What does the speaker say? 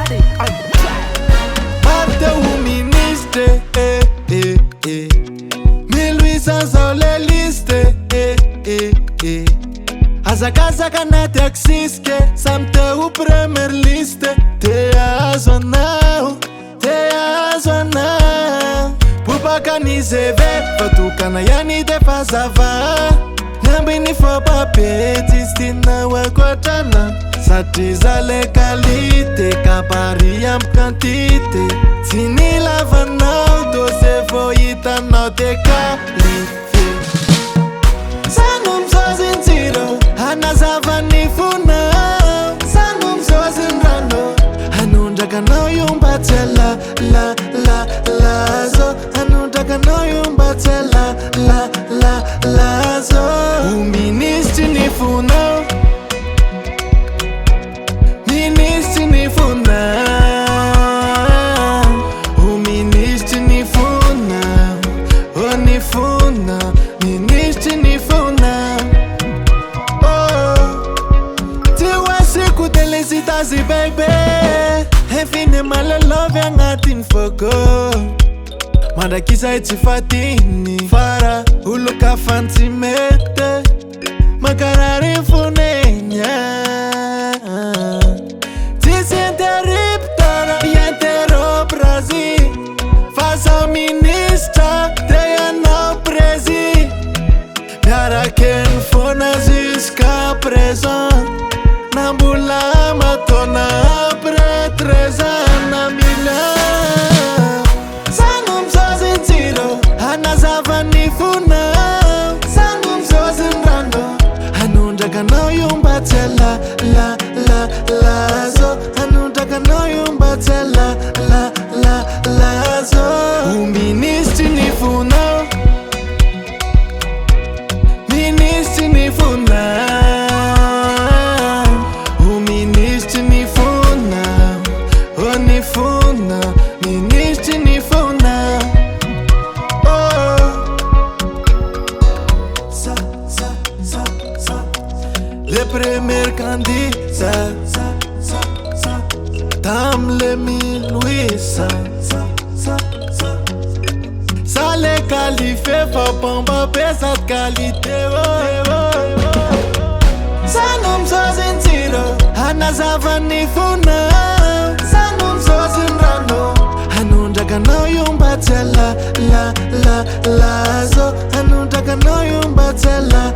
Static on the track. Parte un ministre, Miluisa sau le liste, Aza casa kana taxiske, Sam te u premier liste. Te azo now, Pupa kani zeve, Fatu kana yani te fazava. Nambini fo papeti, Stina wakotana. Satiza le kalite, Kapariam kantite. Tini lava now, Dose foita no te kalife. Sanum sozin zero, Hanazava nifuna. Sanum sozin rando, Hanundaka no yumbatela, lazo. Hanundaka no yumbatela, lazo. Uministi nifuna. Ministi nifuna. Uministi nifuna. Oh nifuna. Ministi nifuna. Oh. Tiwa siku telecitazi baby. Hefine male love yang atin foko. Manda kisa itifatini. Fara uluka fanti mete. Makarari funenya. Faça ministra, treia no presi. Miara ken fona zisca preso. Nambula matona pretreza na mina. Sanum sozin zero, Hanazava nifuna. Sanum sozin rando, Hanundaka no yumbatela, lazo. Hanundaka no yumbatela, lazo. Uministi nifuna. Ministi nifuna. Uministi nifuna. Oh nifuna. Ministi nifuna. Oh. Le premier candidat. Tam le Miluisa. Sale qualifié, faut pomba pesa qualité. Sanum sozin zero, Hanazava nifuna. Sanum sozin rando, Hanundaka no yumbatela, lazo. Hanundaka no yumbatela,